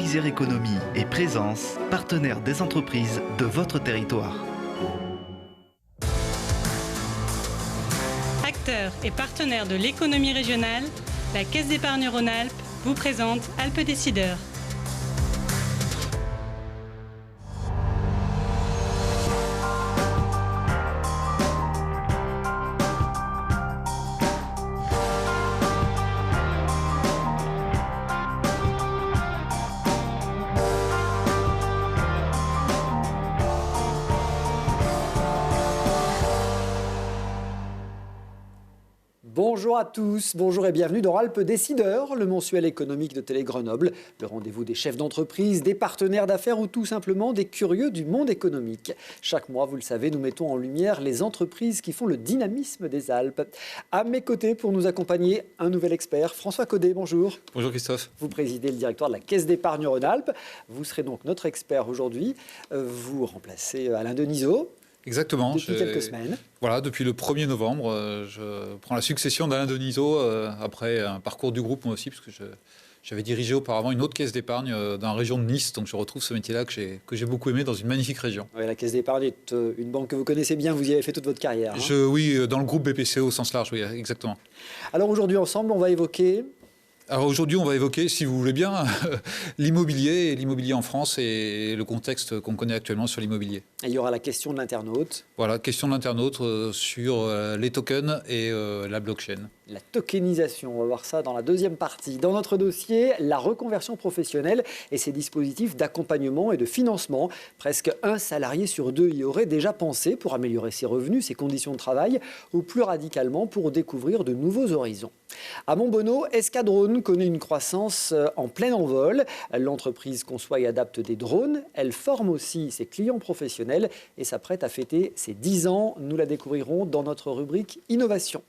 Isère Économie et Présence, partenaire des entreprises de votre territoire. Acteur et partenaire de l'économie régionale, la Caisse d'épargne Rhône-Alpes vous présente Alpes Décideurs. Bonjour à tous, bonjour et bienvenue dans Alpes Décideurs, le mensuel économique de Télé Grenoble, le rendez-vous des chefs d'entreprise, des partenaires d'affaires ou tout simplement des curieux du monde économique. Chaque mois, vous le savez, nous mettons en lumière les entreprises qui font le dynamisme des Alpes. À mes côtés, pour nous accompagner, un nouvel expert, François Caudet, bonjour. Bonjour Christophe. Vous présidez le directoire de la Caisse d'épargne Rhône-Alpes. Vous serez donc notre expert aujourd'hui. Vous remplacez Alain Denisot. Exactement. Depuis quelques semaines. Voilà, depuis le 1er novembre, je prends la succession d'Alain Denisot après un parcours du groupe moi aussi, parce que j'avais dirigé auparavant une autre caisse d'épargne dans la région de Nice, donc je retrouve ce métier-là que j'ai beaucoup aimé dans une magnifique région. Oui, la Caisse d'épargne est une banque que vous connaissez bien, vous y avez fait toute votre carrière. Oui, dans le groupe BPCE au sens large, oui, exactement. Alors aujourd'hui, ensemble, on va évoquer... Alors aujourd'hui, on va évoquer, si vous voulez bien, l'immobilier en France et le contexte qu'on connaît actuellement sur l'immobilier. Et il y aura la question de l'internaute. Voilà, question de l'internaute sur les tokens et la blockchain. La tokenisation, on va voir ça dans la deuxième partie. Dans notre dossier, la reconversion professionnelle et ses dispositifs d'accompagnement et de financement. Presque un salarié sur deux y aurait déjà pensé pour améliorer ses revenus, ses conditions de travail ou plus radicalement pour découvrir de nouveaux horizons. À Montbonneau, Escadrone connaît une croissance en plein envol. L'entreprise conçoit et adapte des drones. Elle forme aussi ses clients professionnels et s'apprête à fêter ses 10 ans. Nous la découvrirons dans notre rubrique Innovation.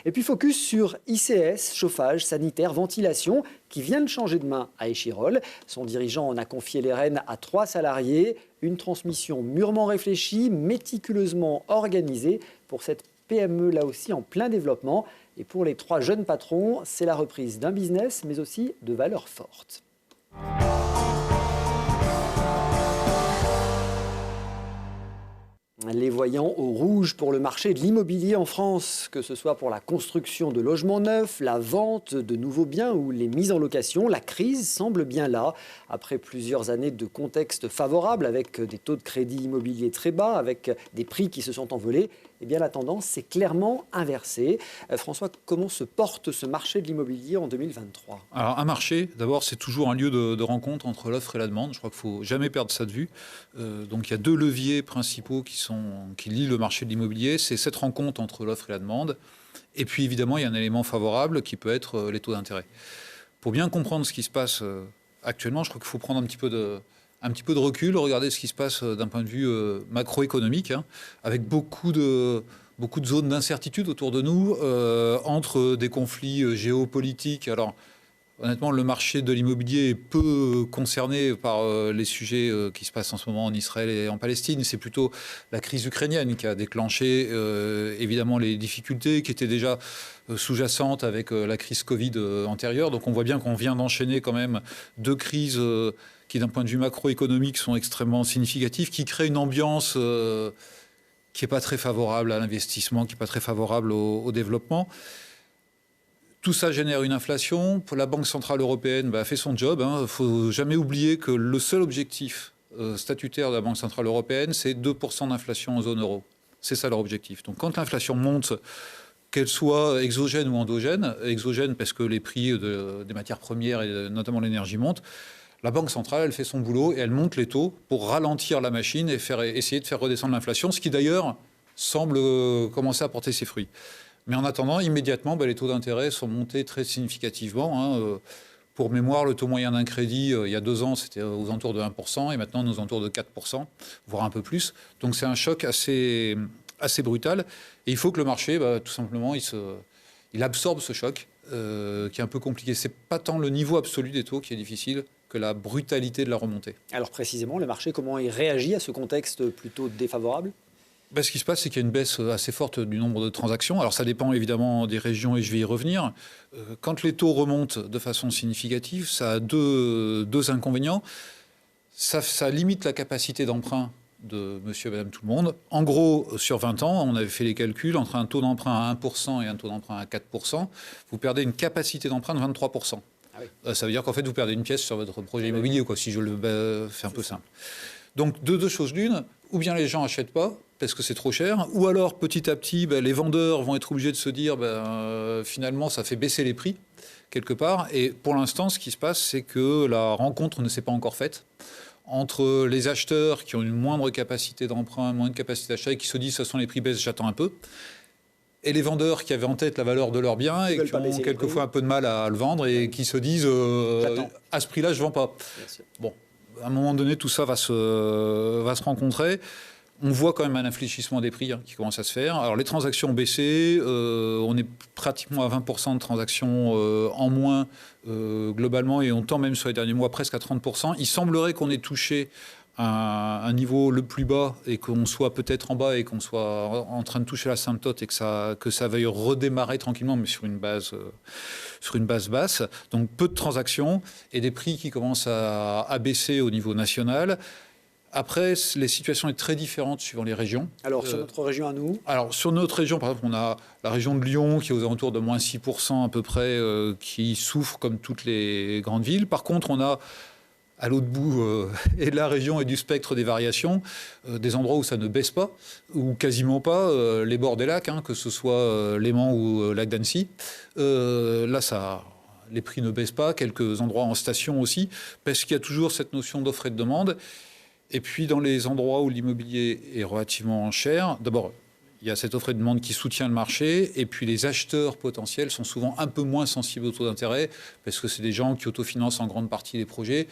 Et puis focus sur ICS, chauffage, sanitaire, ventilation, qui vient de changer de main à Échirolles. Son dirigeant en a confié les rênes à 3 salariés. Une transmission mûrement réfléchie, méticuleusement organisée pour cette PME là aussi en plein développement. Et pour les 3 jeunes patrons, c'est la reprise d'un business, mais aussi de valeurs fortes. Les voyants au rouge pour le marché de l'immobilier en France, que ce soit pour la construction de logements neufs, la vente de nouveaux biens ou les mises en location, la crise semble bien là. Après plusieurs années de contexte favorable avec des taux de crédit immobilier très bas, avec des prix qui se sont envolés, eh bien la tendance s'est clairement inversée. François, comment se porte ce marché de l'immobilier en 2023 ? Alors un marché, d'abord, c'est toujours un lieu de rencontre entre l'offre et la demande. Je crois qu'il ne faut jamais perdre ça de vue. Donc il y a 2 leviers principaux qui lient le marché de l'immobilier. C'est cette rencontre entre l'offre et la demande. Et puis évidemment, il y a un élément favorable qui peut être les taux d'intérêt. Pour bien comprendre ce qui se passe actuellement, je crois qu'il faut prendre un petit peu de recul, regarder ce qui se passe d'un point de vue macroéconomique, avec beaucoup de zones d'incertitude autour de nous, entre des conflits géopolitiques. Alors, honnêtement, le marché de l'immobilier est peu concerné par les sujets qui se passent en ce moment en Israël et en Palestine. C'est plutôt la crise ukrainienne qui a déclenché évidemment les difficultés qui étaient déjà sous-jacentes avec la crise Covid antérieure. Donc on voit bien qu'on vient d'enchaîner quand même 2 crises qui, d'un point de vue macroéconomique, sont extrêmement significatives, qui créent une ambiance qui n'est pas très favorable à l'investissement, qui n'est pas très favorable au développement. Tout ça génère une inflation. La Banque centrale européenne a fait son job. Il ne faut jamais oublier que le seul objectif statutaire de la Banque centrale européenne, c'est 2% d'inflation en zone euro. C'est ça leur objectif. Donc quand l'inflation monte, qu'elle soit exogène ou endogène, exogène parce que les prix des matières premières et notamment l'énergie montent, la Banque centrale, elle fait son boulot et elle monte les taux pour ralentir la machine et essayer de faire redescendre l'inflation, ce qui d'ailleurs semble commencer à porter ses fruits. Mais en attendant, immédiatement, les taux d'intérêt sont montés très significativement. Pour mémoire, le taux moyen d'un crédit, il y a 2 ans, c'était aux alentours de 1%, et maintenant, nous aux alentours de 4%, voire un peu plus. Donc c'est un choc assez brutal. Et il faut que le marché, tout simplement, il absorbe ce choc, qui est un peu compliqué. C'est pas tant le niveau absolu des taux qui est difficile que la brutalité de la remontée. Alors précisément, le marché, comment il réagit à ce contexte plutôt défavorable ? Ce qui se passe, c'est qu'il y a une baisse assez forte du nombre de transactions. Alors ça dépend évidemment des régions et je vais y revenir. Quand les taux remontent de façon significative, ça a deux inconvénients. Ça limite la capacité d'emprunt de monsieur et madame tout le monde. En gros, sur 20 ans, on avait fait les calculs, entre un taux d'emprunt à 1% et un taux d'emprunt à 4%, vous perdez une capacité d'emprunt de 23%. Ah oui. Ça veut dire qu'en fait, vous perdez une pièce sur votre projet immobilier, quoi, si je le fais un peu simple. Donc, deux choses l'une, ou bien les gens n'achètent pas, parce que c'est trop cher, ou alors, petit à petit, les vendeurs vont être obligés de se dire, finalement, ça fait baisser les prix, quelque part. Et pour l'instant, ce qui se passe, c'est que la rencontre ne s'est pas encore faite entre les acheteurs qui ont une moindre capacité d'emprunt, moindre capacité d'achat, et qui se disent, de toute façon, les prix baissent, j'attends un peu, et les vendeurs qui avaient en tête la valeur de leurs biens et qui ont quelquefois un peu de mal à le vendre et qui se disent, à ce prix-là, je ne vends pas. Bon, à un moment donné, tout ça va se rencontrer. On voit quand même un infléchissement des prix qui commence à se faire. Alors, les transactions ont baissé. On est pratiquement à 20% de transactions en moins globalement, et on tend même sur les derniers mois presque à 30%. Il semblerait qu'on ait touché un niveau le plus bas et qu'on soit peut-être en bas et qu'on soit en train de toucher l'asymptote et que ça veuille redémarrer tranquillement, mais sur une base basse. Donc, peu de transactions et des prix qui commencent à baisser au niveau national. Après, les situations sont très différentes suivant les régions. Alors, sur notre région à nous ? Alors, sur notre région, par exemple, on a la région de Lyon qui est aux alentours de moins 6% à peu près, qui souffre comme toutes les grandes villes. Par contre, on a, à l'autre bout et de la région et du spectre des variations, des endroits où ça ne baisse pas, ou quasiment pas, les bords des lacs, que ce soit Léman ou Lac d'Annecy. Là, les prix ne baissent pas, quelques endroits en station aussi, parce qu'il y a toujours cette notion d'offre et de demande. Et puis, dans les endroits où l'immobilier est relativement cher, d'abord, il y a cette offre et de demande qui soutient le marché. Et puis, les acheteurs potentiels sont souvent un peu moins sensibles au taux d'intérêt parce que c'est des gens qui autofinancent en grande partie les projets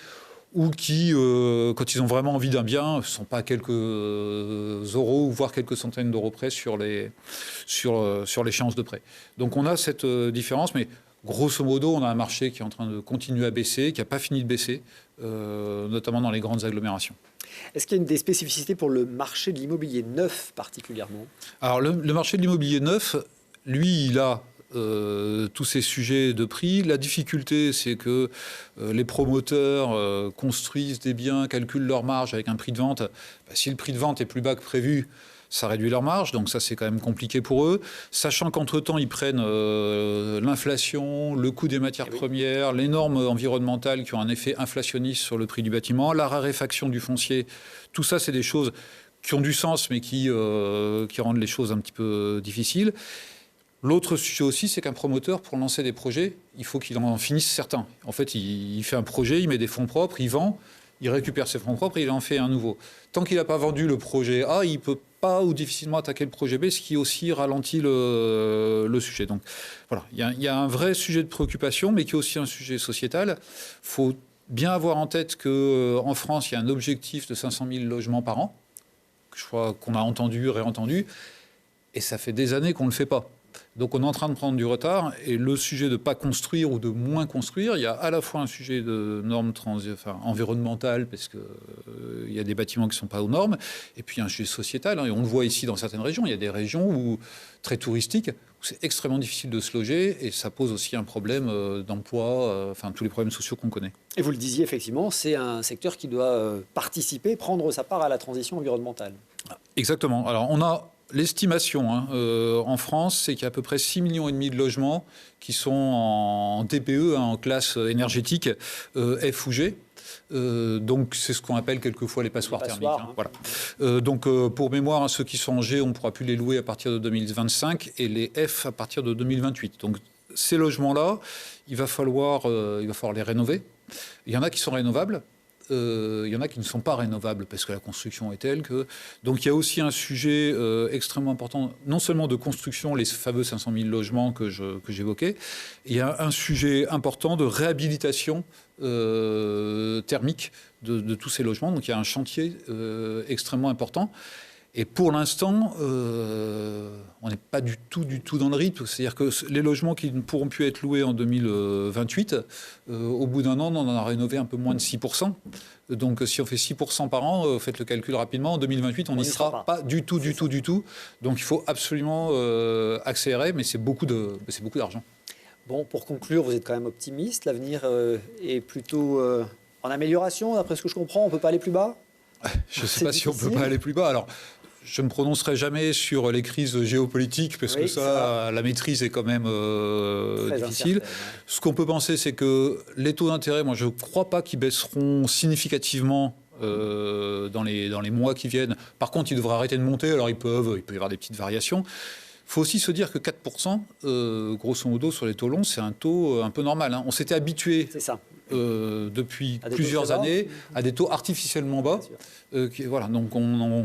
ou qui, quand ils ont vraiment envie d'un bien, ne sont pas quelques euros ou voire quelques centaines d'euros près sur l'échéance de prêt. Donc, on a cette différence, mais grosso modo, on a un marché qui est en train de continuer à baisser, qui n'a pas fini de baisser, notamment dans les grandes agglomérations. Est-ce qu'il y a des spécificités pour le marché de l'immobilier neuf particulièrement ? Alors, le marché de l'immobilier neuf, lui, il a tous ces sujets de prix. La difficulté, c'est que les promoteurs construisent des biens, calculent leur marge avec un prix de vente. Si le prix de vente est plus bas que prévu, ça réduit leur marge, donc ça c'est quand même compliqué pour eux. Sachant qu'entre-temps, ils prennent l'inflation, le coût des matières premières, les normes environnementales qui ont un effet inflationniste sur le prix du bâtiment, la raréfaction du foncier. Tout ça, c'est des choses qui ont du sens, mais qui rendent les choses un petit peu difficiles. L'autre sujet aussi, c'est qu'un promoteur, pour lancer des projets, il faut qu'il en finisse certains. En fait, il fait un projet, il met des fonds propres, il vend, il récupère ses fonds propres et il en fait un nouveau. Tant qu'il n'a pas vendu le projet A, il ne peut pas ou difficilement attaquer le projet B, ce qui aussi ralentit le sujet. Donc voilà, il y a un vrai sujet de préoccupation, mais qui est aussi un sujet sociétal. Il faut bien avoir en tête qu'en France, il y a un objectif de 500 000 logements par an, que je crois qu'on a entendu, réentendu, et ça fait des années qu'on ne le fait pas. Donc on est en train de prendre du retard, et le sujet de ne pas construire ou de moins construire, il y a à la fois un sujet de normes environnementales, parce qu'il y a des bâtiments qui ne sont pas aux normes, et puis un sujet sociétal, et on le voit ici dans certaines régions. Il y a des régions très touristiques où c'est extrêmement difficile de se loger, et ça pose aussi un problème d'emploi, tous les problèmes sociaux qu'on connaît. Et vous le disiez effectivement, c'est un secteur qui doit participer, prendre sa part à la transition environnementale. Exactement. Alors on a l'estimation en France, c'est qu'il y a à peu près 6,5 millions de logements qui sont en TPE, en classe énergétique F ou G. Donc c'est ce qu'on appelle quelquefois les passoires thermiques. Voilà. Donc pour mémoire, ceux qui sont en G, on ne pourra plus les louer à partir de 2025 et les F à partir de 2028. Donc ces logements-là, il va falloir les rénover. Il y en a qui sont rénovables. Il y en a qui ne sont pas rénovables parce que la construction est telle que... Donc il y a aussi un sujet extrêmement important, non seulement de construction, les fameux 500 000 logements que j'évoquais, il y a un sujet important de réhabilitation thermique de tous ces logements. Donc il y a un chantier extrêmement important. Et pour l'instant, on n'est pas du tout dans le rythme. C'est-à-dire que les logements qui ne pourront plus être loués en 2028, au bout d'un an, on en a rénové un peu moins de 6%. Donc si on fait 6% par an, faites le calcul rapidement, en 2028, on n'y sera pas du tout. Donc il faut absolument accélérer, mais c'est beaucoup d'argent. Bon, pour conclure, vous êtes quand même optimiste. L'avenir est plutôt en amélioration, d'après ce que je comprends. On ne peut pas aller plus bas ? Je ne sais pas si on ne peut pas aller plus bas. Alors, je ne me prononcerai jamais sur les crises géopolitiques parce que ça, la maîtrise est quand même difficile. Ce qu'on peut penser, c'est que les taux d'intérêt, moi, je ne crois pas qu'ils baisseront significativement dans les mois qui viennent. Par contre, ils devraient arrêter de monter. Alors, il peut y avoir des petites variations. Il faut aussi se dire que 4%, grosso modo, sur les taux longs, c'est un taux un peu normal. Hein. On s'était habitué depuis plusieurs années à des taux artificiellement bas. Voilà, donc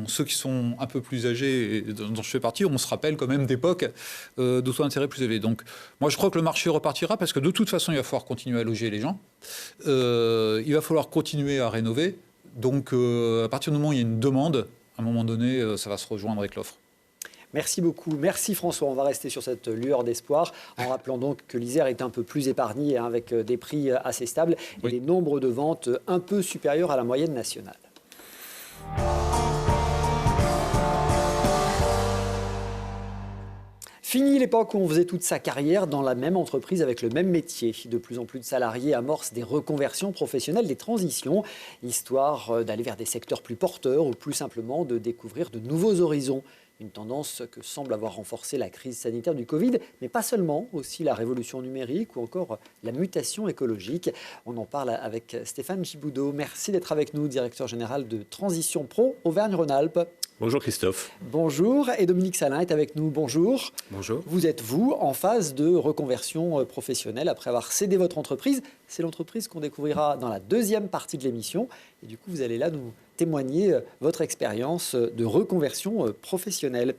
ceux qui sont un peu plus âgés, et dont je fais partie, on se rappelle quand même d'époques de taux d'intérêt plus élevés. Donc moi, je crois que le marché repartira parce que de toute façon, il va falloir continuer à loger les gens. Il va falloir continuer à rénover. Donc à partir du moment où il y a une demande, à un moment donné, ça va se rejoindre avec l'offre. Merci beaucoup. Merci François. On va rester sur cette lueur d'espoir en rappelant donc que l'Isère est un peu plus épargnée avec des prix assez stables et des nombres de ventes un peu supérieurs à la moyenne nationale. Fini l'époque où on faisait toute sa carrière dans la même entreprise avec le même métier. De plus en plus de salariés amorcent des reconversions professionnelles, des transitions, histoire d'aller vers des secteurs plus porteurs ou plus simplement de découvrir de nouveaux horizons. Une tendance que semble avoir renforcé la crise sanitaire du Covid, mais pas seulement, aussi la révolution numérique ou encore la mutation écologique. On en parle avec Stéphane Giboudot. Merci d'être avec nous, directeur général de Transition Pro Auvergne-Rhône-Alpes. Bonjour Christophe. Bonjour, et Dominique Salin est avec nous. Bonjour. Bonjour. Vous êtes, en phase de reconversion professionnelle après avoir cédé votre entreprise. C'est l'entreprise qu'on découvrira dans la deuxième partie de l'émission. Et du coup, vous allez là nous témoigner votre expérience de reconversion professionnelle.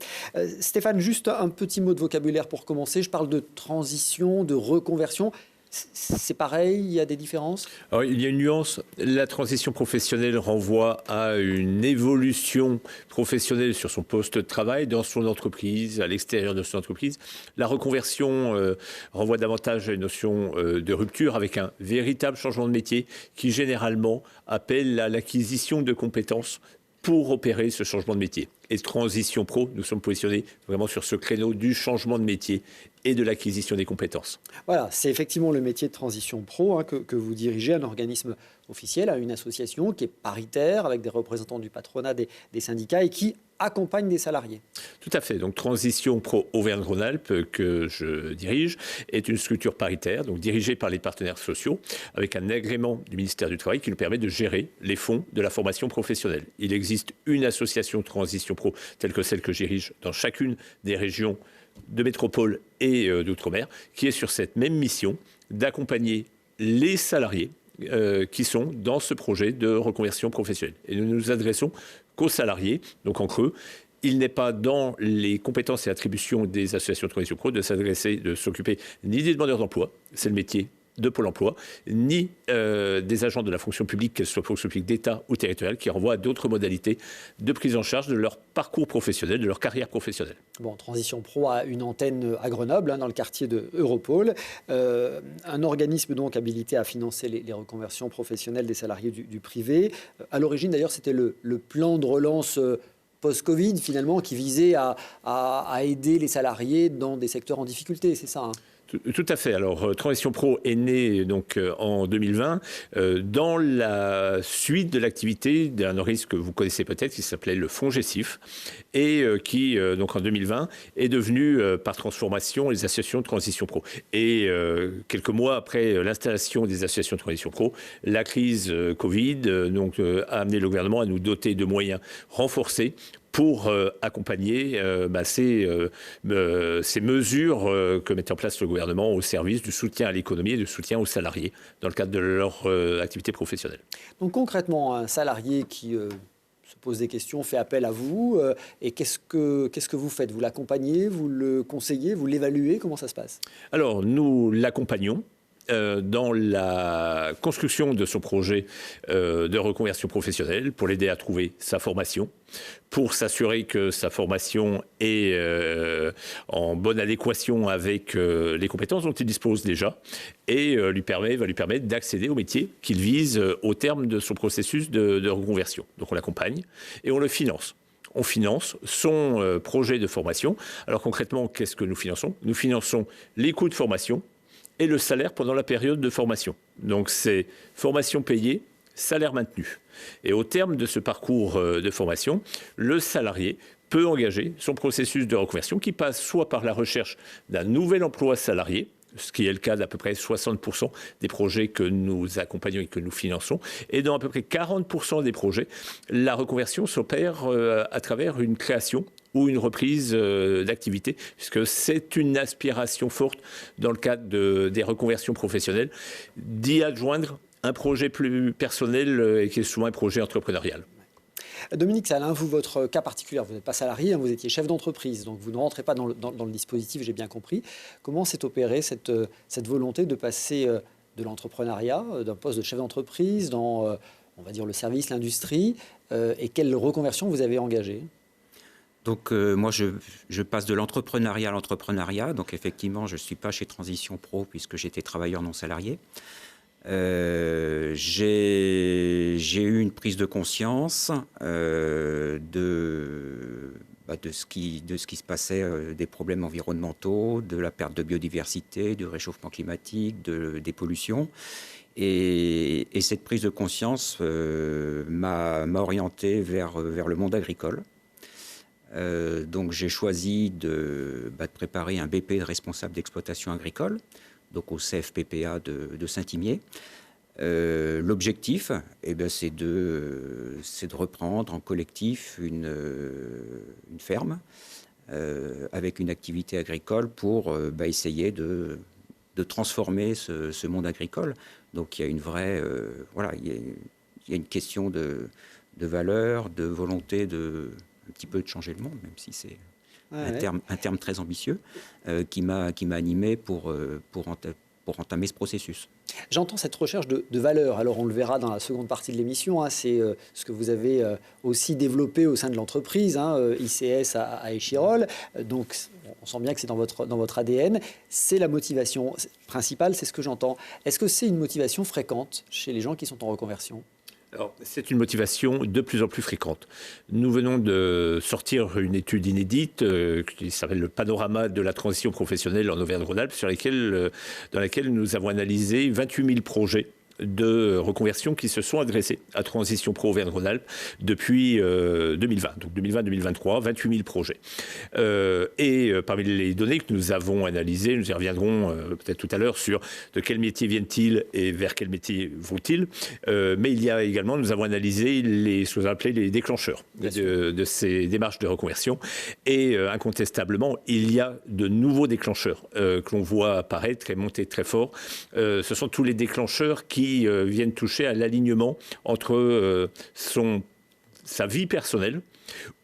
Stéphane, juste un petit mot de vocabulaire pour commencer. Je parle de transition, de reconversion. C'est pareil, il y a des différences ? Alors, il y a une nuance. La transition professionnelle renvoie à une évolution professionnelle sur son poste de travail, dans son entreprise, à l'extérieur de son entreprise. La reconversion renvoie davantage à une notion de rupture avec un véritable changement de métier qui généralement appelle à l'acquisition de compétences pour opérer ce changement de métier. Et Transition Pro, nous sommes positionnés vraiment sur ce créneau du changement de métier et de l'acquisition des compétences. Voilà, c'est effectivement le métier de Transition Pro que vous dirigez, un organisme officiel, une association qui est paritaire avec des représentants du patronat, des syndicats et qui accompagne des salariés. Tout à fait. Donc Transition Pro Auvergne-Rhône-Alpes, que je dirige, est une structure paritaire, donc dirigée par les partenaires sociaux, avec un agrément du ministère du Travail qui nous permet de gérer les fonds de la formation professionnelle. Il existe une association Transition Pro, telle que celle que je dirige dans chacune des régions de métropole et d'outre-mer, qui est sur cette même mission d'accompagner les salariés qui sont dans ce projet de reconversion professionnelle. Et nous nous adressons qu'aux salariés, donc en creux. Il n'est pas dans les compétences et attributions des associations de transition pro de s'occuper ni des demandeurs d'emploi, c'est le métier de Pôle emploi, ni des agents de la fonction publique, qu'elle soit fonction publique d'État ou territoriale, qui renvoient à d'autres modalités de prise en charge de leur parcours professionnel, de leur carrière professionnelle. Bon, Transition Pro a une antenne à Grenoble, dans le quartier de Europol. Un organisme donc habilité à financer les reconversions professionnelles des salariés du privé. À l'origine, d'ailleurs, c'était le plan de relance post-Covid, finalement, qui visait à aider les salariés dans des secteurs en difficulté, c'est ça, hein ? Tout à fait. Alors, Transition Pro est née donc en 2020 dans la suite de l'activité d'un organisme que vous connaissez peut-être, qui s'appelait le Fonds Gessif, et qui, donc en 2020, est devenu, par transformation, les associations de Transition Pro. Et quelques mois après l'installation des associations de Transition Pro, la crise Covid a amené le gouvernement à nous doter de moyens renforcés pour accompagner ces mesures que met en place le gouvernement au service du soutien à l'économie et du soutien aux salariés dans le cadre de leur activité professionnelle. Donc concrètement, un salarié qui se pose des questions fait appel à vous et qu'est-ce que vous faites ? Vous l'accompagnez, vous le conseillez, vous l'évaluez ? Comment ça se passe ? Alors, nous l'accompagnons dans la construction de son projet de reconversion professionnelle, pour l'aider à trouver sa formation, pour s'assurer que sa formation est en bonne adéquation avec les compétences dont il dispose déjà, et va lui permettre d'accéder au métier qu'il vise au terme de son processus de reconversion. Donc on l'accompagne et on le finance. On finance son projet de formation. Alors concrètement, qu'est-ce que nous finançons ? Nous finançons les coûts de formation et le salaire pendant la période de formation. Donc c'est formation payée, salaire maintenu. Et au terme de ce parcours de formation, le salarié peut engager son processus de reconversion qui passe soit par la recherche d'un nouvel emploi salarié, ce qui est le cas d'à peu près 60% des projets que nous accompagnons et que nous finançons. Et dans à peu près 40% des projets, la reconversion s'opère à travers une création ou une reprise d'activité, puisque c'est une aspiration forte dans le cadre des reconversions professionnelles d'y adjoindre un projet plus personnel et qui est souvent un projet entrepreneurial. Dominique Salin, vous, votre cas particulier, vous n'êtes pas salarié, vous étiez chef d'entreprise, donc vous ne rentrez pas dans le dispositif, j'ai bien compris. Comment s'est opérée cette volonté de passer de l'entrepreneuriat, d'un poste de chef d'entreprise, dans, on va dire, le service, l'industrie, et quelle reconversion vous avez engagée ? Donc moi, je passe de l'entrepreneuriat à l'entrepreneuriat. Donc effectivement, je ne suis pas chez Transition Pro puisque j'étais travailleur non salarié. J'ai eu une prise de conscience de ce qui se passait, des problèmes environnementaux, de la perte de biodiversité, du réchauffement climatique, des pollutions. Et cette prise de conscience m'a orienté vers le monde agricole. Donc j'ai choisi de préparer un BP de responsable d'exploitation agricole, donc au CFPPA de Saint-Imier. L'objectif, c'est de reprendre en collectif une ferme avec une activité agricole pour essayer de transformer ce monde agricole. Donc il y a une vraie, il y a une question de valeur, de volonté un petit peu de changer le monde, même si c'est un terme très ambitieux, qui m'a animé pour entamer ce processus. J'entends cette recherche de valeur. Alors, on le verra dans la seconde partie de l'émission. C'est ce que vous avez aussi développé au sein de l'entreprise, ICS à Échirolles. Donc, on sent bien que c'est dans votre ADN. C'est la motivation principale, c'est ce que j'entends. Est-ce que c'est une motivation fréquente chez les gens qui sont en reconversion ? Alors, c'est une motivation de plus en plus fréquente. Nous venons de sortir une étude inédite qui s'appelle le panorama de la transition professionnelle en Auvergne-Rhône-Alpes, dans laquelle nous avons analysé 28 000 projets de reconversion qui se sont adressés à Transition Pro Auvergne-Rhône-Alpes depuis 2020. Donc 2020-2023, 28 000 projets. Et parmi les données que nous avons analysées, nous y reviendrons peut-être tout à l'heure sur de quel métier viennent-ils et vers quel métier vont-ils. Mais il y a également, nous avons analysé ce que vous appelez les déclencheurs de ces démarches de reconversion. Et incontestablement, il y a de nouveaux déclencheurs que l'on voit apparaître et monter très fort. Ce sont tous les déclencheurs qui viennent toucher à l'alignement entre sa vie personnelle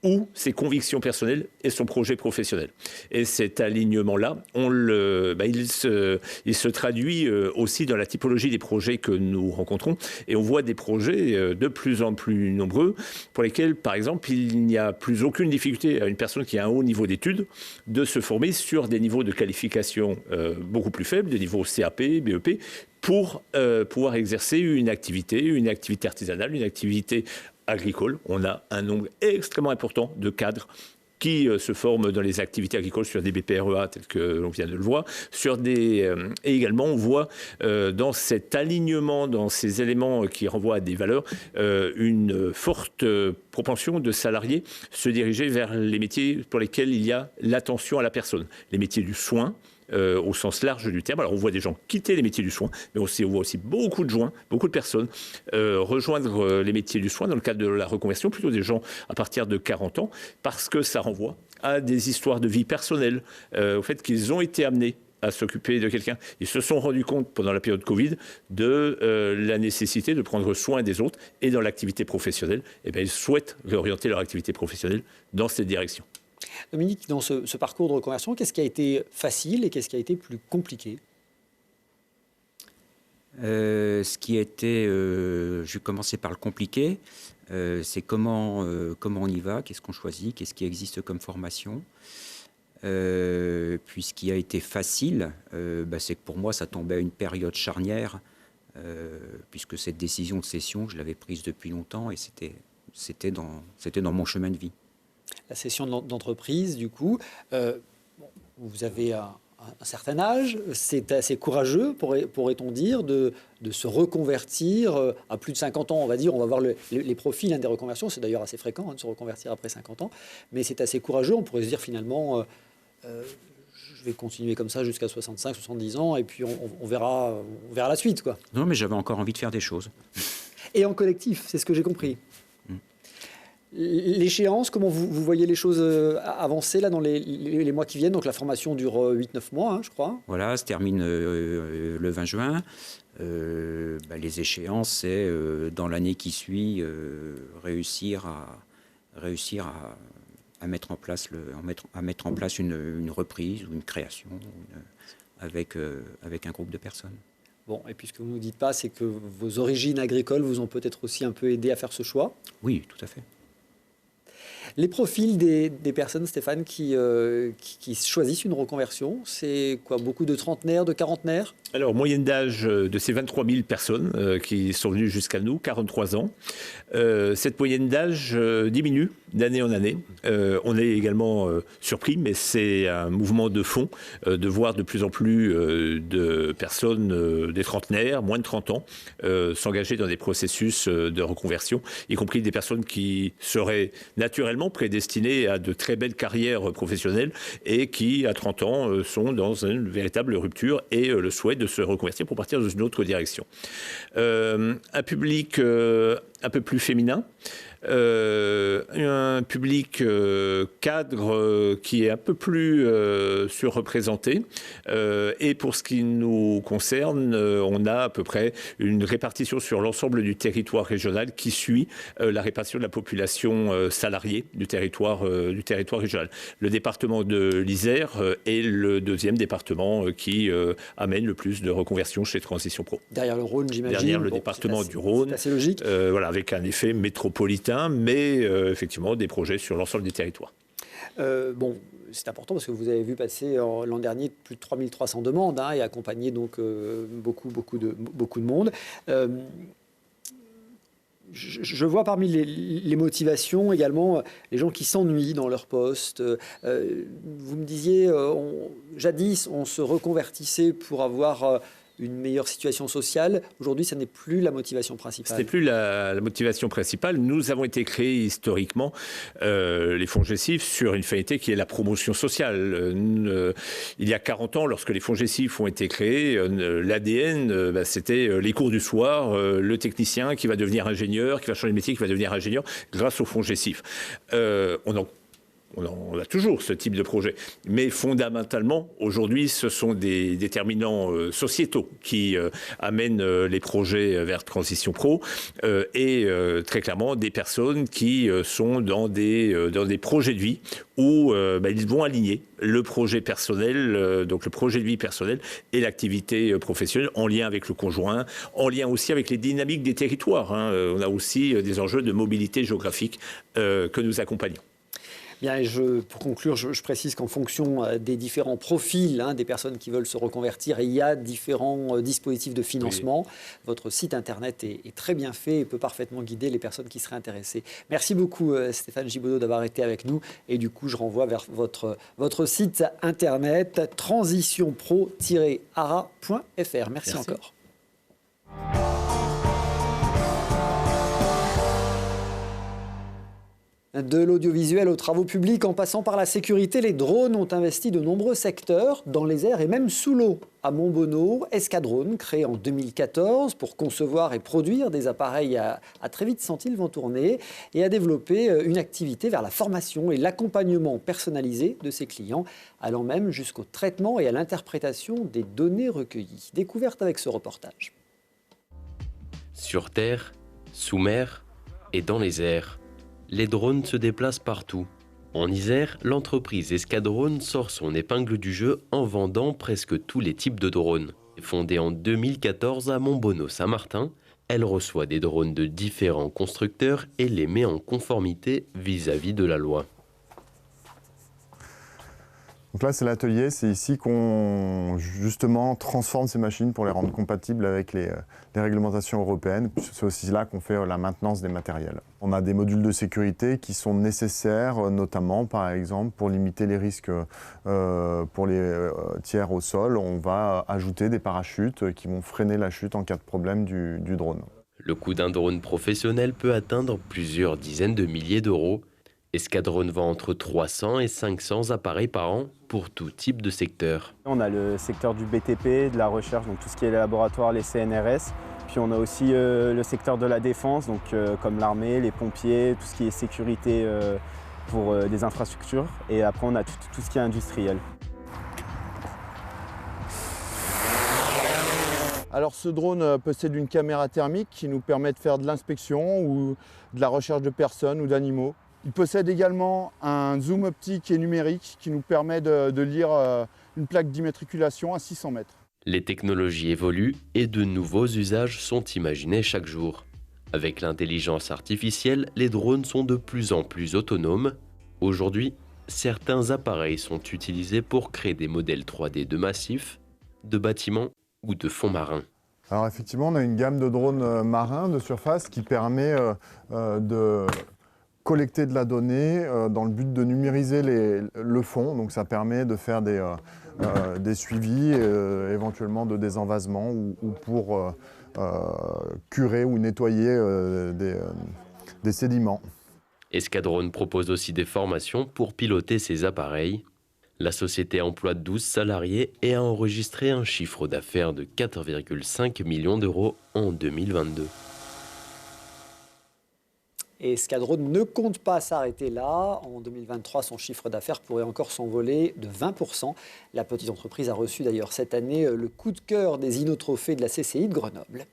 ou ses convictions personnelles et son projet professionnel. Et cet alignement-là, il se traduit aussi dans la typologie des projets que nous rencontrons. Et on voit des projets de plus en plus nombreux pour lesquels, par exemple, il n'y a plus aucune difficulté à une personne qui a un haut niveau d'études de se former sur des niveaux de qualification beaucoup plus faibles, des niveaux CAP, BEP, pour pouvoir exercer une activité artisanale, une activité agricole. On a un nombre extrêmement important de cadres qui se forment dans les activités agricoles sur des BPREA, tel que l'on vient de le voir, et également on voit dans cet alignement, dans ces éléments qui renvoient à des valeurs, une forte propension de salariés se diriger vers les métiers pour lesquels il y a l'attention à la personne, les métiers du soin, au sens large du terme. Alors on voit des gens quitter les métiers du soin, mais on voit aussi beaucoup de personnes rejoindre les métiers du soin dans le cadre de la reconversion, plutôt des gens à partir de 40 ans, parce que ça renvoie à des histoires de vie personnelle, au fait qu'ils ont été amenés à s'occuper de quelqu'un. Ils se sont rendus compte pendant la période Covid de la nécessité de prendre soin des autres, et dans l'activité professionnelle, ils souhaitent réorienter leur activité professionnelle dans cette direction. Dominique, dans ce parcours de reconversion, qu'est-ce qui a été facile et qu'est-ce qui a été plus compliqué ? Ce qui a été, je vais commencer par le compliqué, c'est comment on y va, qu'est-ce qu'on choisit, qu'est-ce qui existe comme formation. Puis ce qui a été facile, c'est que pour moi, ça tombait à une période charnière, puisque cette décision de cession, je l'avais prise depuis longtemps et c'était dans mon chemin de vie. La cession d'entreprise, du coup, vous avez un certain âge, c'est assez courageux, pourrait-on dire, de se reconvertir à plus de 50 ans, on va dire. On va voir les profils des reconversions, c'est d'ailleurs assez fréquent de se reconvertir après 50 ans, mais c'est assez courageux, on pourrait se dire finalement, je vais continuer comme ça jusqu'à 65, 70 ans, et puis on verra la suite, quoi. Non, mais j'avais encore envie de faire des choses. Et en collectif, c'est ce que j'ai compris. L'échéance, comment vous voyez les choses avancer là, dans les mois qui viennent? Donc la formation dure 8-9 mois, je crois. Voilà, se termine le 20 juin. Les échéances, c'est dans l'année qui suit, réussir à mettre en place une reprise ou une création avec un groupe de personnes. Bon, et puis ce que vous ne nous dites pas, c'est que vos origines agricoles vous ont peut-être aussi un peu aidé à faire ce choix. Oui, tout à fait. Les profils des personnes, Stéphane, qui choisissent une reconversion, c'est quoi? Beaucoup de trentenaires, de quarantenaires? Alors, moyenne d'âge de ces 23 000 personnes qui sont venues jusqu'à nous, 43 ans. Cette moyenne d'âge diminue d'année en année. On est également surpris, mais c'est un mouvement de fond de voir de plus en plus de personnes, des trentenaires, moins de 30 ans, s'engager dans des processus de reconversion, y compris des personnes qui seraient naturellement prédestinées à de très belles carrières professionnelles et qui, à 30 ans, sont dans une véritable rupture et le souhait de se reconvertir pour partir dans une autre direction. Un public un peu plus féminin, un public cadre qui est un peu plus surreprésenté. Et pour ce qui nous concerne, on a à peu près une répartition sur l'ensemble du territoire régional qui suit la répartition de la population salariée du territoire régional. Le département de l'Isère est le deuxième département qui amène le plus de reconversion chez Transition Pro. Derrière le Rhône, j'imagine. Derrière le département du Rhône. C'est assez logique. Voilà, avec un effet métropolitain, mais effectivement des projets sur l'ensemble du territoire. C'est important parce que vous avez vu passer l'an dernier plus de 3300 demandes et accompagné donc beaucoup de monde. Je vois parmi les motivations également les gens qui s'ennuient dans leur poste. Vous me disiez, jadis, on se reconvertissait pour avoir une meilleure situation sociale. Aujourd'hui, ça n'est plus la motivation principale. Ce n'est plus la motivation principale. Nous avons été créés historiquement, les FONGECIF, sur une finalité qui est la promotion sociale. Il y a 40 ans, lorsque les FONGECIF ont été créés, l'ADN, c'était les cours du soir, le technicien qui va devenir ingénieur, qui va changer de métier, qui va devenir ingénieur, grâce aux FONGECIF. On a toujours ce type de projet. Mais fondamentalement, aujourd'hui, ce sont des déterminants sociétaux qui amènent les projets vers Transition Pro et très clairement des personnes qui sont dans des projets de vie où ils vont aligner le projet personnel, donc le projet de vie personnel et l'activité professionnelle en lien avec le conjoint, en lien aussi avec les dynamiques des territoires. On a aussi des enjeux de mobilité géographique que nous accompagnons. Bien, pour conclure, je précise qu'en fonction des différents profils des personnes qui veulent se reconvertir, il y a différents dispositifs de financement. Oui. Votre site internet est très bien fait et peut parfaitement guider les personnes qui seraient intéressées. Merci beaucoup Stéphane Gibaudot d'avoir été avec nous. Et du coup, je renvoie vers votre site internet transitionpro-ara.fr. Merci encore. De l'audiovisuel aux travaux publics, en passant par la sécurité, les drones ont investi de nombreux secteurs, dans les airs et même sous l'eau. À Montbonneau, Escadrone, créé en 2014 pour concevoir et produire des appareils à très vite senti le vent tourner, et a développé une activité vers la formation et l'accompagnement personnalisé de ses clients, allant même jusqu'au traitement et à l'interprétation des données recueillies. Découverte avec ce reportage. Sur terre, sous mer et dans les airs, les drones se déplacent partout. En Isère, l'entreprise Escadrone sort son épingle du jeu en vendant presque tous les types de drones. Fondée en 2014 à Montbonneau-Saint-Martin, elle reçoit des drones de différents constructeurs et les met en conformité vis-à-vis de la loi. Donc là, c'est l'atelier, c'est ici qu'on justement transforme ces machines pour les rendre compatibles avec les réglementations européennes. C'est aussi là qu'on fait la maintenance des matériels. On a des modules de sécurité qui sont nécessaires, notamment par exemple pour limiter les risques pour les tiers au sol. On va ajouter des parachutes qui vont freiner la chute en cas de problème du drone. Le coût d'un drone professionnel peut atteindre plusieurs dizaines de milliers d'euros. Escadron vend entre 300 et 500 appareils par an pour tout type de secteur. On a le secteur du BTP, de la recherche, donc tout ce qui est les laboratoires, les CNRS. Puis on a aussi le secteur de la défense, donc comme l'armée, les pompiers, tout ce qui est sécurité pour des infrastructures. Et après on a tout ce qui est industriel. Alors ce drone possède une caméra thermique qui nous permet de faire de l'inspection ou de la recherche de personnes ou d'animaux. Il possède également un zoom optique et numérique qui nous permet de lire une plaque d'immatriculation à 600 mètres. Les technologies évoluent et de nouveaux usages sont imaginés chaque jour. Avec l'intelligence artificielle, les drones sont de plus en plus autonomes. Aujourd'hui, certains appareils sont utilisés pour créer des modèles 3D de massifs, de bâtiments ou de fonds marins. Alors effectivement, on a une gamme de drones marins de surface qui permet de collecter de la donnée dans le but de numériser le fond. Donc ça permet de faire des suivis, éventuellement de désenvasement ou pour curer ou nettoyer des sédiments. Escadron propose aussi des formations pour piloter ces appareils. La société emploie 12 salariés et a enregistré un chiffre d'affaires de 4,5 millions d'euros en 2022. Et Escadron ne compte pas s'arrêter là. En 2023, son chiffre d'affaires pourrait encore s'envoler de 20%. La petite entreprise a reçu d'ailleurs cette année le coup de cœur des Innotrophées de la CCI de Grenoble.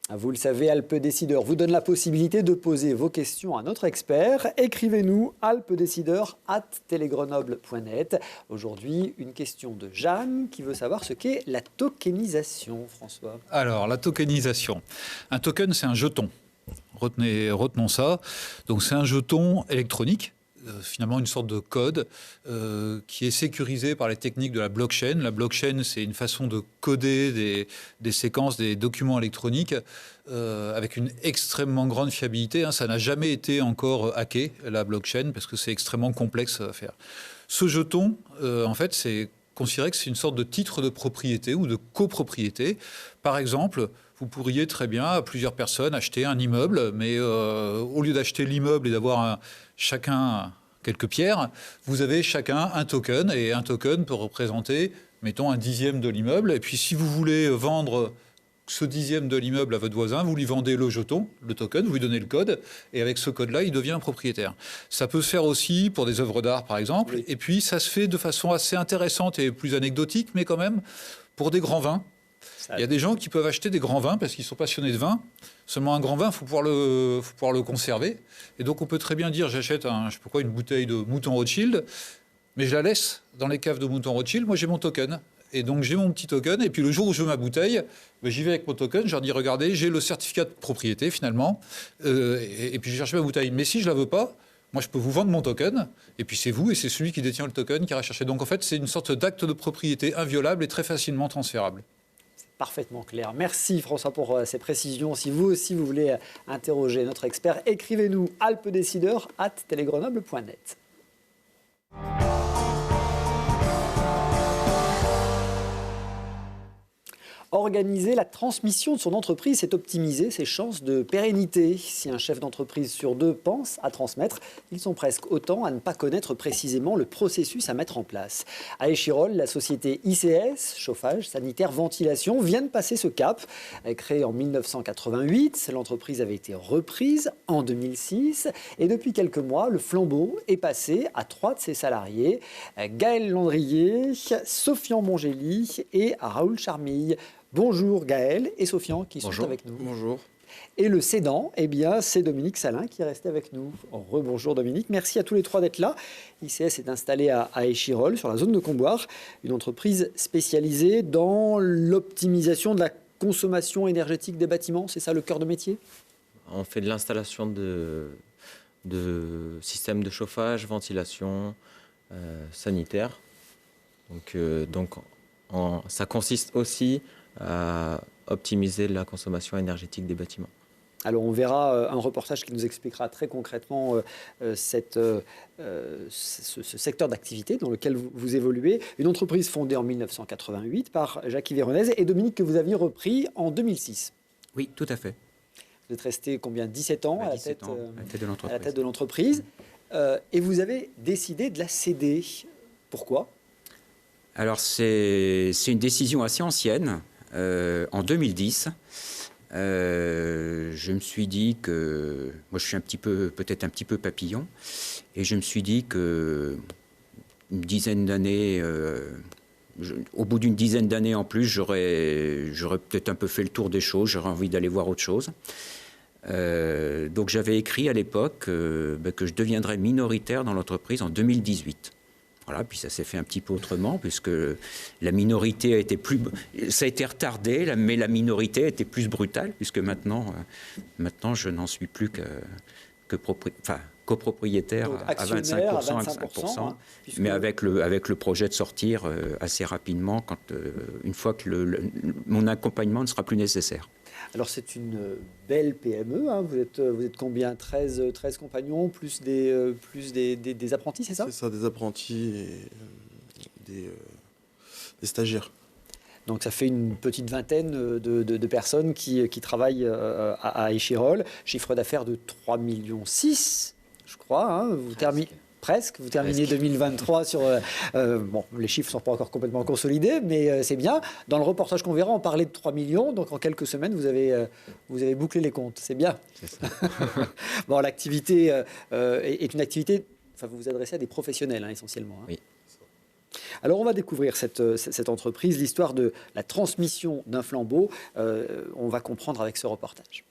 Vous le savez, Alpes Décideurs vous donne la possibilité de poser vos questions à notre expert. Écrivez-nous alpedécideurs@telegrenoble.net. Aujourd'hui, une question de Jeanne qui veut savoir ce qu'est la tokenisation, François. Alors, la tokenisation. Un token, c'est un jeton. Retenons ça. Donc, c'est un jeton électronique. Finalement une sorte de code qui est sécurisé par les techniques de la blockchain. La blockchain, c'est une façon de coder des séquences, des documents électroniques avec une extrêmement grande fiabilité. Ça n'a jamais été encore hacké, la blockchain, parce que c'est extrêmement complexe à faire. Ce jeton, en fait, c'est considéré que c'est une sorte de titre de propriété ou de copropriété. Par exemple, vous pourriez très bien, à plusieurs personnes, acheter un immeuble, mais au lieu d'acheter l'immeuble et d'avoir chacun quelques pierres, vous avez chacun un token, et un token peut représenter, mettons, 1/10 de l'immeuble. Et puis si vous voulez vendre ce 10e de l'immeuble à votre voisin, vous lui vendez le jeton, le token, vous lui donnez le code, et avec ce code-là, il devient un propriétaire. Ça peut se faire aussi pour des œuvres d'art, par exemple, oui. Et puis ça se fait de façon assez intéressante et plus anecdotique, mais quand même, pour des grands vins. Il y a des gens qui peuvent acheter des grands vins parce qu'ils sont passionnés de vin. Seulement un grand vin, il faut pouvoir le conserver. Et donc on peut très bien dire, j'achète une bouteille de Mouton Rothschild, mais je la laisse dans les caves de Mouton Rothschild. Moi, j'ai mon token. Et donc j'ai mon petit token. Et puis le jour où je veux ma bouteille, j'y vais avec mon token. Je leur dis, regardez, j'ai le certificat de propriété finalement. Et puis je cherche ma bouteille. Mais si je la veux pas, moi, je peux vous vendre mon token, et puis c'est vous, et c'est celui qui détient le token qui ira chercher. Donc en fait, c'est une sorte d'acte de propriété inviolable et très facilement transférable. Parfaitement clair. Merci François pour ces précisions. Si vous aussi vous voulez interroger notre expert, écrivez-nous alpedécideurs@telegrenoble.net. Organiser la transmission de son entreprise, c'est optimiser ses chances de pérennité. Si un chef d'entreprise sur deux pense à transmettre, ils sont presque autant à ne pas connaître précisément le processus à mettre en place. À Échirolles, la société ICS, chauffage, sanitaire, ventilation, vient de passer ce cap. Créée en 1988, l'entreprise avait été reprise en 2006. Et depuis quelques mois, le flambeau est passé à 3 de ses salariés, Gaël Landrier, Sofian Mongély et Raoul Charmille. Bonjour Gaël et Sofian qui sont avec nous. Bonjour. Et le cédant, eh bien, c'est Dominique Salin qui est resté avec nous. Rebonjour Dominique, merci à tous les trois d'être là. ICS est installé à Échirolles, sur la zone de Comboire, une entreprise spécialisée dans l'optimisation de la consommation énergétique des bâtiments. C'est ça le cœur de métier? On fait de l'installation de systèmes de chauffage, ventilation, sanitaire. Donc ça consiste aussi à optimiser la consommation énergétique des bâtiments. Alors on verra un reportage qui nous expliquera très concrètement ce secteur d'activité dans lequel vous évoluez. Une entreprise fondée en 1988 par Jacques Véronèse et Dominique que vous aviez repris en 2006. Oui, tout à fait. Vous êtes resté combien, 17 ans, à la tête de l'entreprise. Et vous avez décidé de la céder. Pourquoi? Alors c'est une décision assez ancienne. En 2010, je me suis dit que moi je suis peut-être un petit peu papillon, et je me suis dit que une dizaine d'années, au bout d'une dizaine d'années en plus, j'aurais peut-être un peu fait le tour des choses, j'aurais envie d'aller voir autre chose. Donc j'avais écrit à l'époque que je deviendrais minoritaire dans l'entreprise en 2018. Voilà, puis ça s'est fait un petit peu autrement, puisque la minorité a été plus... Ça a été retardé, mais la minorité a été plus brutale, puisque maintenant je n'en suis plus copropriétaire donc, à 25%, 25%, hein, mais avec le projet de sortir assez rapidement, une fois que mon accompagnement ne sera plus nécessaire. Alors c'est une belle PME, hein. Vous êtes combien, 13 compagnons, plus des apprentis, c'est ça? C'est ça, des apprentis et des stagiaires. Donc ça fait une petite vingtaine de personnes qui travaillent à Échirolles. Chiffre d'affaires de 3,6 millions, je crois. Hein. Vous terminez 2023 sur... bon, les chiffres ne sont pas encore complètement consolidés, mais c'est bien. Dans le reportage qu'on verra, on parlait de 3 millions. Donc en quelques semaines, vous avez bouclé les comptes. C'est bien. C'est ça. Bon, l'activité est une activité... Enfin, vous vous adressez à des professionnels, hein, essentiellement. Hein. Oui. Alors on va découvrir cette entreprise, l'histoire de la transmission d'un flambeau. On va comprendre avec ce reportage.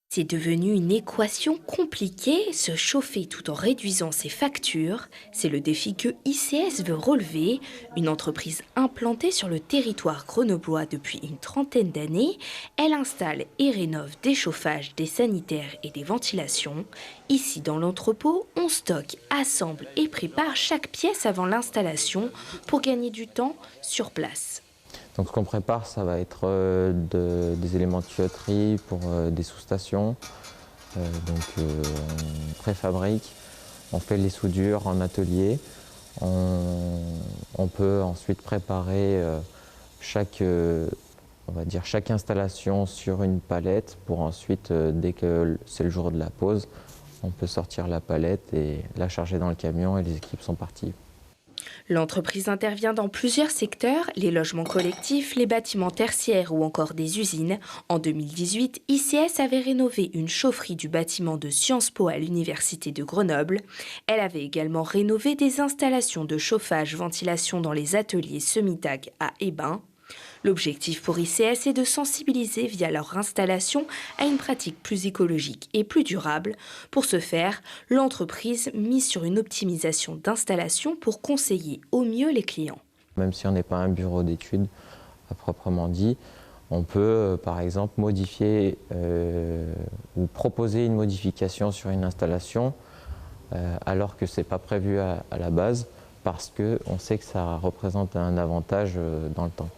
C'est devenu une équation compliquée, se chauffer tout en réduisant ses factures. C'est le défi que ICS veut relever. Une entreprise implantée sur le territoire grenoblois depuis une trentaine d'années. Elle installe et rénove des chauffages, des sanitaires et des ventilations. Ici, dans l'entrepôt, on stocke, assemble et prépare chaque pièce avant l'installation pour gagner du temps sur place. Donc ce qu'on prépare, ça va être des éléments de tuyauterie pour des sous-stations. On préfabrique, on fait les soudures en atelier. On peut ensuite préparer chaque installation sur une palette pour ensuite, dès que c'est le jour de la pause, on peut sortir la palette et la charger dans le camion et les équipes sont parties. L'entreprise intervient dans plusieurs secteurs, les logements collectifs, les bâtiments tertiaires ou encore des usines. En 2018, ICS avait rénové une chaufferie du bâtiment de Sciences Po à l'Université de Grenoble. Elle avait également rénové des installations de chauffage-ventilation dans les ateliers Semitag à Hébin. L'objectif pour ICS est de sensibiliser via leur installation à une pratique plus écologique et plus durable. Pour ce faire, l'entreprise mise sur une optimisation d'installation pour conseiller au mieux les clients. Même si on n'est pas un bureau d'études à proprement dit, on peut par exemple modifier ou proposer une modification sur une installation alors que ce n'est pas prévu à la base parce qu'on sait que ça représente un avantage dans le temps.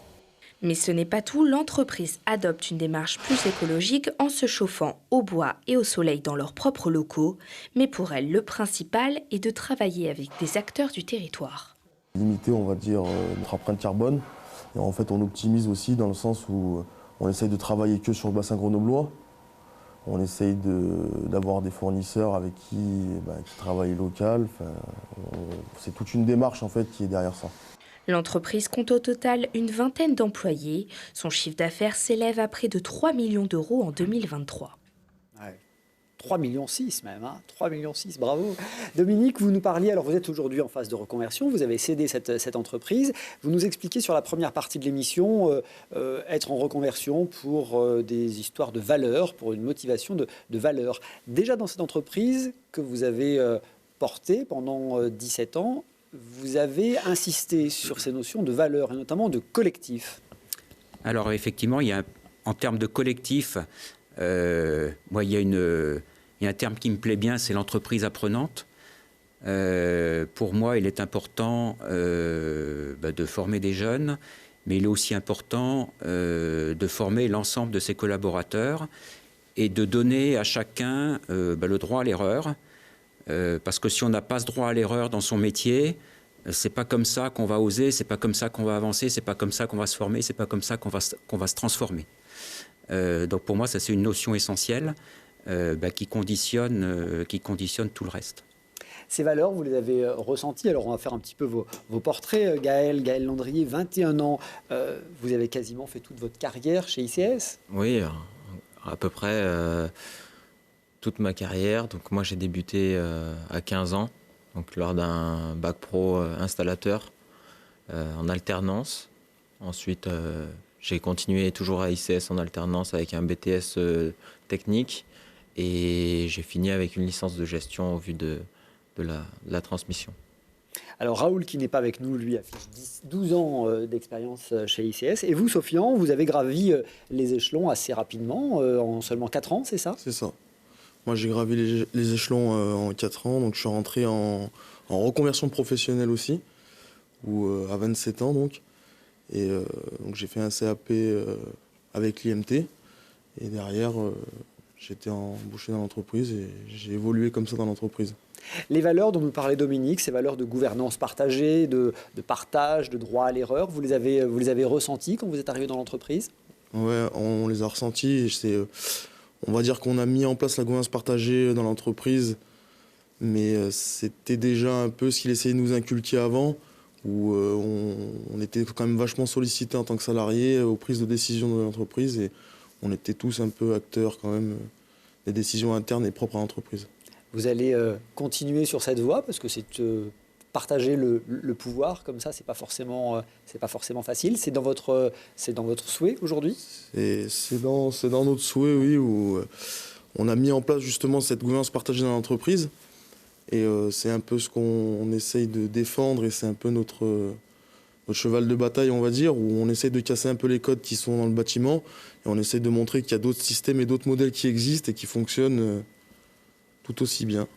Mais ce n'est pas tout, l'entreprise adopte une démarche plus écologique en se chauffant au bois et au soleil dans leurs propres locaux. Mais pour elle, le principal est de travailler avec des acteurs du territoire. Limiter, on va dire, notre empreinte carbone. Et en fait, on optimise aussi dans le sens où on essaye de travailler que sur le bassin grenoblois. On essaye d'avoir des fournisseurs avec qui travaillent local. C'est toute une démarche en fait qui est derrière ça. L'entreprise compte au total une vingtaine d'employés. Son chiffre d'affaires s'élève à près de 3 millions d'euros en 2023. Ouais. 3,6 millions même, 3,6 millions, bravo. Dominique, vous nous parliez, alors vous êtes aujourd'hui en phase de reconversion, vous avez cédé cette entreprise. Vous nous expliquez sur la première partie de l'émission être en reconversion pour des histoires de valeurs, pour une motivation de valeurs. Déjà dans cette entreprise que vous avez portée pendant 17 ans, vous avez insisté sur ces notions de valeurs et notamment de collectif. Alors effectivement, en termes de collectif, moi, il y a un terme qui me plaît bien, c'est l'entreprise apprenante. Pour moi, il est important de former des jeunes, mais il est aussi important de former l'ensemble de ses collaborateurs et de donner à chacun le droit à l'erreur. Parce que si on n'a pas ce droit à l'erreur dans son métier, c'est pas comme ça qu'on va oser, c'est pas comme ça qu'on va avancer, c'est pas comme ça qu'on va se former, c'est pas comme ça qu'on va se transformer. Donc pour moi, ça c'est une notion essentielle qui conditionne tout le reste. Ces valeurs, vous les avez ressenties. Alors on va faire un petit peu vos portraits. Gaël Landrier, 21 ans. Vous avez quasiment fait toute votre carrière chez ICS? Oui, à peu près toute ma carrière. Donc moi j'ai débuté à 15 ans, donc lors d'un bac pro installateur en alternance. Ensuite j'ai continué toujours à ICS en alternance avec un BTS technique et j'ai fini avec une licence de gestion au vu de la transmission. Alors Raoul, qui n'est pas avec nous, lui a fait 12 ans d'expérience chez ICS. Et vous, Sofian, vous avez gravi les échelons assez rapidement, en seulement 4 ans, c'est ça? C'est ça. Moi, j'ai gravi les échelons en 4 ans, donc je suis rentré en reconversion professionnelle aussi, à 27 ans donc. Et donc j'ai fait un CAP avec l'IMT. Et derrière, j'étais embauché dans l'entreprise et j'ai évolué comme ça dans l'entreprise. Les valeurs dont nous parlait Dominique, ces valeurs de gouvernance partagée, de partage, de droit à l'erreur, vous les avez ressenties quand vous êtes arrivé dans l'entreprise? Ouais, on les a ressenties. On va dire qu'on a mis en place la gouvernance partagée dans l'entreprise, mais c'était déjà un peu ce qu'il essayait de nous inculquer avant, où on était quand même vachement sollicité en tant que salarié aux prises de décision de l'entreprise et on était tous un peu acteurs quand même des décisions internes et propres à l'entreprise. Vous allez continuer sur cette voie parce que c'est partager le pouvoir comme ça, c'est pas forcément facile. C'est dans votre souhait aujourd'hui? C'est dans notre souhait, oui, où on a mis en place justement cette gouvernance partagée dans l'entreprise. Et c'est un peu ce qu'on essaye de défendre et c'est un peu notre cheval de bataille, on va dire, où on essaye de casser un peu les codes qui sont dans le bâtiment et on essaye de montrer qu'il y a d'autres systèmes et d'autres modèles qui existent et qui fonctionnent tout aussi bien.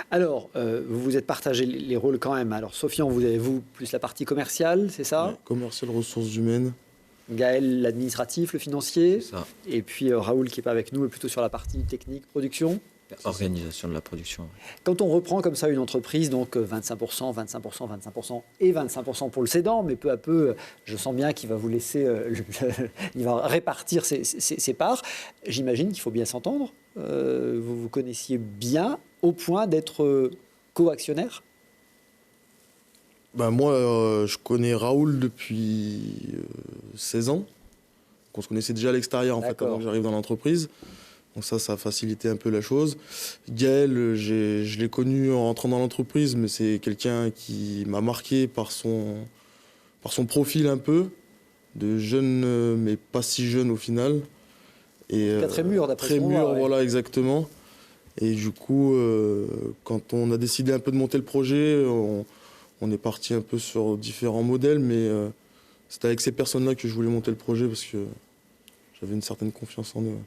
Alors, vous vous êtes partagé les rôles quand même. Alors, Sofian, vous avez plus la partie commerciale, c'est ça? Ouais, commercial, ressources humaines. Gaël, l'administratif, le financier. C'est ça. Et puis Raoul, qui n'est pas avec nous, est plutôt sur la partie technique, production. Organisation de la production. Quand on reprend comme ça une entreprise, donc 25%, 25%, 25% et 25% pour le cédant, mais peu à peu, je sens bien qu'il va vous laisser, il va répartir ses parts. J'imagine qu'il faut bien s'entendre. Vous vous connaissiez bien au point d'être co-actionnaire? Moi, je connais Raoul depuis 16 ans. On se connaissait déjà à l'extérieur en fait, avant que j'arrive dans l'entreprise. Donc ça a facilité un peu la chose. Gaël, je l'ai connu en rentrant dans l'entreprise, mais c'est quelqu'un qui m'a marqué par son profil un peu, de jeune, mais pas si jeune au final. Et très mûr, d'après très ce mûr, ouais. Voilà, exactement. Et du coup, quand on a décidé un peu de monter le projet, on est parti un peu sur différents modèles, mais c'était avec ces personnes-là que je voulais monter le projet parce que j'avais une certaine confiance en eux.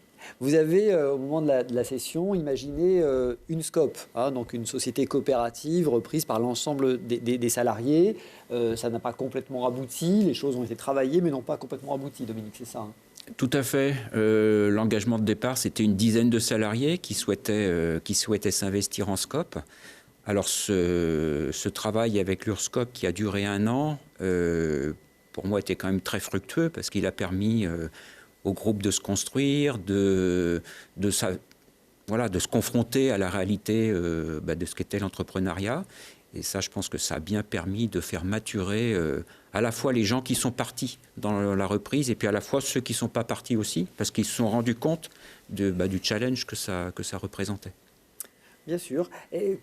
Vous avez, au moment de la session, imaginé une SCOP, donc une société coopérative reprise par l'ensemble des salariés. Ça n'a pas complètement abouti, les choses ont été travaillées, mais n'ont pas complètement abouti, Dominique, c'est ça? Tout à fait. L'engagement de départ, c'était une dizaine de salariés qui souhaitaient s'investir en SCOP. Alors ce travail avec l'URSCOP qui a duré 1 an, pour moi, était quand même très fructueux parce qu'il a permis au groupe de se construire, de se confronter à la réalité de ce qu'était l'entrepreneuriat. Et ça, je pense que ça a bien permis de faire maturer à la fois les gens qui sont partis dans la reprise et puis à la fois ceux qui ne sont pas partis aussi, parce qu'ils se sont rendus compte du challenge que ça représentait. Bien sûr. Et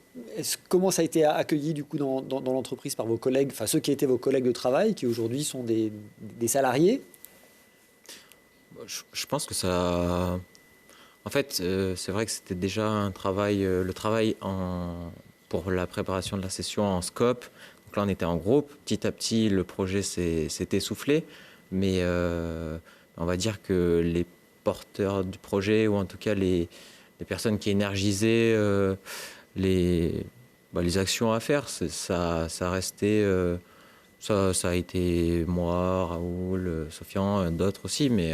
comment ça a été accueilli du coup dans l'entreprise par vos collègues, enfin ceux qui étaient vos collègues de travail, qui aujourd'hui sont des salariés? Je pense que ça... En fait, c'est vrai que c'était déjà un travail, le travail pour la préparation de la session en scope. Donc là, on était en groupe. Petit à petit, le projet s'est essoufflé. Mais on va dire que les porteurs du projet, ou en tout cas les personnes qui énergisaient les actions à faire, ça restait... Ça a été moi, Raoul, Sofian, d'autres aussi. Mais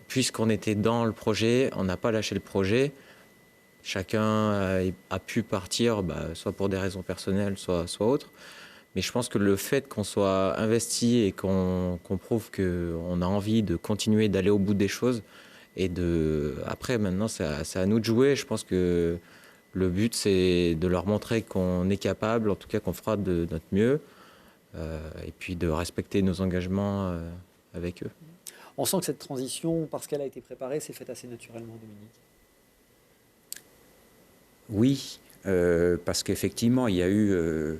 puisqu'on était dans le projet, on n'a pas lâché le projet. Chacun a pu partir, soit pour des raisons personnelles, soit autres. Mais je pense que le fait qu'on soit investi et qu'on prouve qu'on a envie de continuer d'aller au bout des choses, après, maintenant, c'est à nous de jouer. Je pense que le but, c'est de leur montrer qu'on est capable, en tout cas qu'on fera de notre mieux, et puis de respecter nos engagements avec eux. On sent que cette transition, parce qu'elle a été préparée, s'est faite assez naturellement, Dominique. Oui, parce qu'effectivement, il y a eu...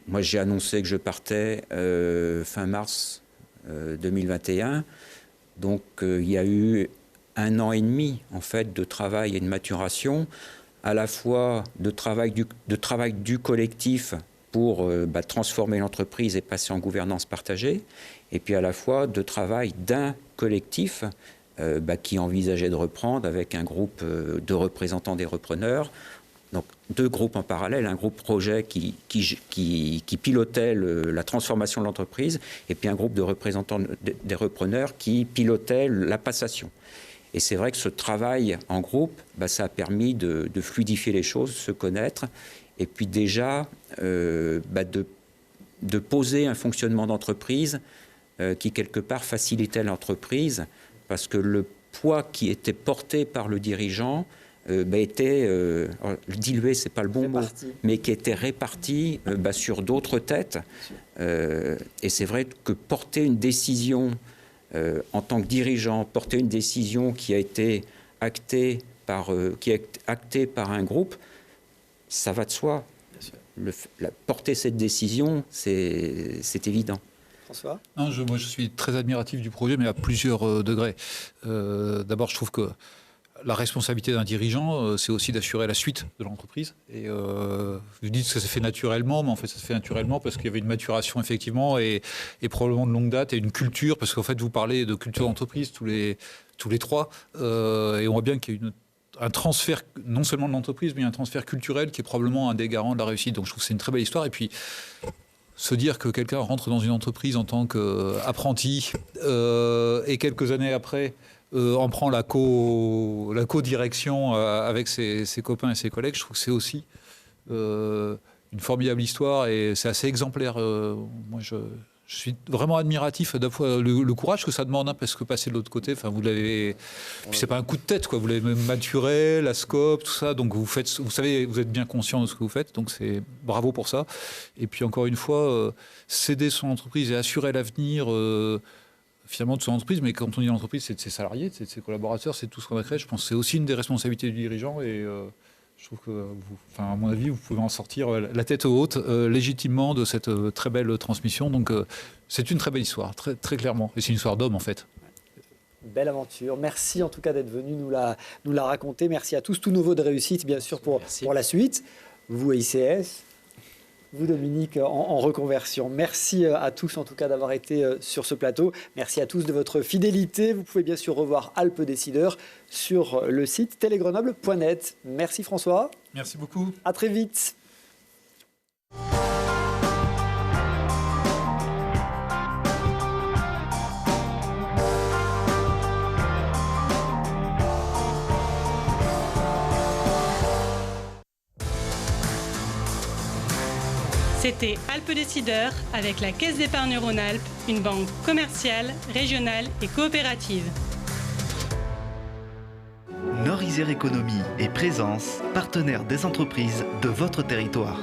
moi, j'ai annoncé que je partais fin mars 2021. Donc, il y a eu 1 an et demi, en fait, de travail et de maturation, à la fois de travail du collectif pour transformer l'entreprise et passer en gouvernance partagée, et puis à la fois de travail d'un collectif qui envisageait de reprendre avec un groupe de représentants des repreneurs. Donc 2 groupes en parallèle, un groupe projet qui pilotait la transformation de l'entreprise, et puis un groupe de représentants des repreneurs qui pilotait la passation. Et c'est vrai que ce travail en groupe, ça a permis de fluidifier les choses, se connaître, et puis déjà de poser un fonctionnement d'entreprise qui quelque part facilitait l'entreprise, parce que le poids qui était porté par le dirigeant était dilué, c'est pas le bon mot, mais qui était réparti sur d'autres têtes. Et c'est vrai que porter une décision en tant que dirigeant, porter une décision qui a été actée par un groupe, ça va de soi. Porter cette décision, c'est évident. François ? Non, moi, je suis très admiratif du projet, mais à plusieurs degrés. D'abord, je trouve que la responsabilité d'un dirigeant, c'est aussi d'assurer la suite de l'entreprise. Et vous dites que ça s'est fait naturellement, mais en fait, ça se fait naturellement parce qu'il y avait une maturation, effectivement, et probablement de longue date, et une culture, parce qu'en fait, vous parlez de culture d'entreprise tous les 3, et on voit bien qu'il y a un transfert, non seulement de l'entreprise, mais un transfert culturel qui est probablement un des garants de la réussite. Donc, je trouve que c'est une très belle histoire. Et puis, se dire que quelqu'un rentre dans une entreprise en tant qu'apprenti, et quelques années après, en prend la co-direction avec ses copains et ses collègues, je trouve que c'est aussi une formidable histoire et c'est assez exemplaire. Moi, je suis vraiment admiratif d'un fois le courage que ça demande, parce que passer de l'autre côté, vous l'avez. Puis c'est pas un coup de tête, quoi. Vous l'avez même maturé, la scope, tout ça. Donc vous savez, vous êtes bien conscient de ce que vous faites. Donc c'est bravo pour ça. Et puis encore une fois, céder son entreprise et assurer l'avenir. Finalement de son entreprise, mais quand on dit l'entreprise, c'est de ses salariés, c'est de ses collaborateurs, c'est tout ce qu'on a créé. Je pense que c'est aussi une des responsabilités du dirigeant et je trouve que, à mon avis, vous pouvez en sortir la tête haute, légitimement, de cette très belle transmission. Donc c'est une très belle histoire, très, très clairement. Et c'est une histoire d'homme, en fait. Belle aventure. Merci en tout cas d'être venu nous la raconter. Merci à tous. Tout nouveau de réussite, bien sûr, pour la suite. Vous, ICS. Vous, Dominique, en reconversion. Merci à tous, en tout cas, d'avoir été sur ce plateau. Merci à tous de votre fidélité. Vous pouvez bien sûr revoir Alpes Décideurs sur le site télégrenoble.net. Merci François. Merci beaucoup. À très vite. C'était Alpes Décideurs avec la Caisse d'épargne Rhône-Alpes, une banque commerciale, régionale et coopérative. Nord Isère Économie et Présence, partenaires des entreprises de votre territoire.